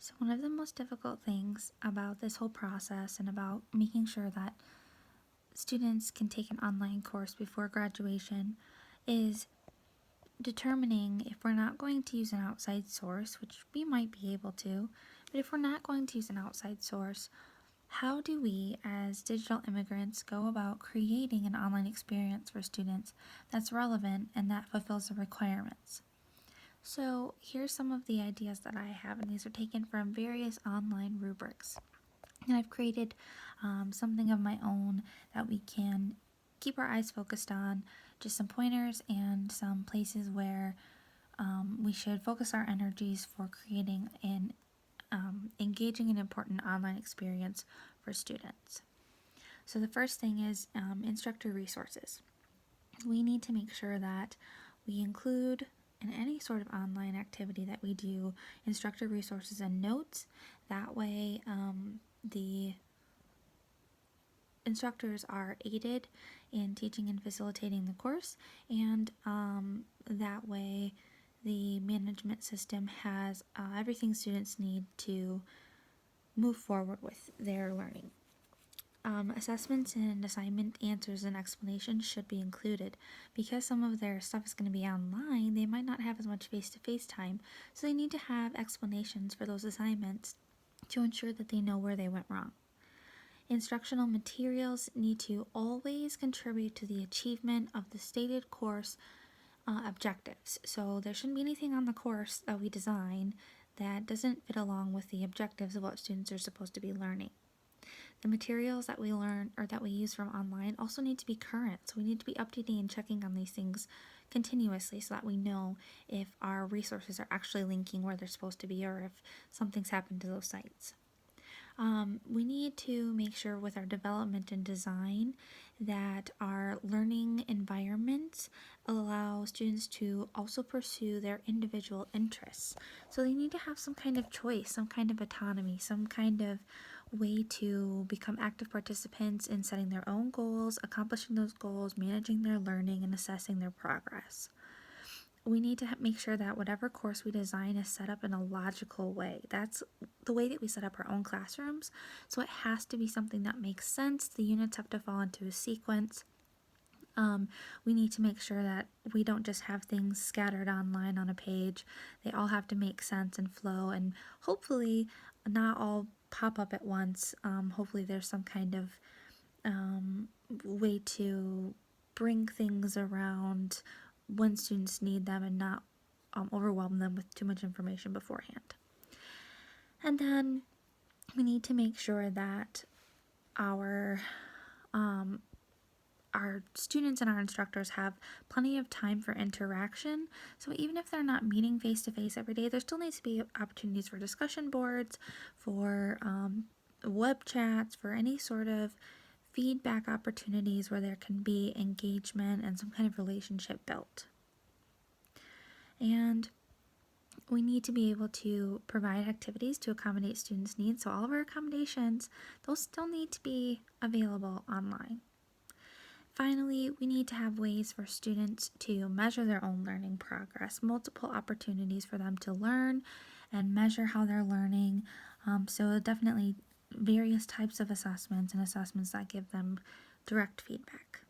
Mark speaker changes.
Speaker 1: So one of the most difficult things about this whole process and about making sure that students can take an online course before graduation is determining if we're not going to use an outside source, which we might be able to, but if we're not going to use an outside source, how do we as digital immigrants go about creating an online experience for students that's relevant and that fulfills the requirements? So here's some of the ideas that I have, and these are taken from various online rubrics. And I've created something of my own that we can keep our eyes focused on, just some pointers and some places where we should focus our energies for creating an engaging and important online experience for students. So the first thing is instructor resources. We need to make sure that we include in any sort of online activity that we do instructor resources and notes. That way the instructors are aided in teaching and facilitating the course, and that way the management system has everything students need to move forward with their learning. Assessments and assignment answers and explanations should be included. Because some of their stuff is going to be online, they might not have as much face-to-face time, so they need to have explanations for those assignments to ensure that they know where they went wrong. Instructional materials need to always contribute to the achievement of the stated course objectives. So there shouldn't be anything on the course that we design that doesn't fit along with the objectives of what students are supposed to be learning. The materials that we learn or that we use from online also need to be current. So we need to be updating and checking on these things continuously so that we know if our resources are actually linking where they're supposed to be or if something's happened to those sites. We need to make sure with our development and design that our learning environments allow students to also pursue their individual interests. So they need to have some kind of choice, some kind of autonomy, some kind of way to become active participants in setting their own goals, accomplishing those goals, managing their learning, and assessing their progress. We need to make sure that whatever course we design is set up in a logical way. That's the way that we set up our own classrooms. So it has to be something that makes sense. The units have to fall into a sequence. We need to make sure that we don't just have things scattered online on a page. They all have to make sense and flow, and hopefully not all pop up at once. Hopefully there's some kind of way to bring things around when students need them and not overwhelm them with too much information beforehand. And then we need to make sure that our students and our instructors have plenty of time for interaction. So even if they're not meeting face-to-face every day, there still needs to be opportunities for discussion boards, for web chats, for any sort of feedback opportunities where there can be engagement and some kind of relationship built. And we need to be able to provide activities to accommodate students' needs. So all of our accommodations, those still need to be available online. Finally, we need to have ways for students to measure their own learning progress, multiple opportunities for them to learn and measure how they're learning. So definitely various types of assessments and assessments that give them direct feedback.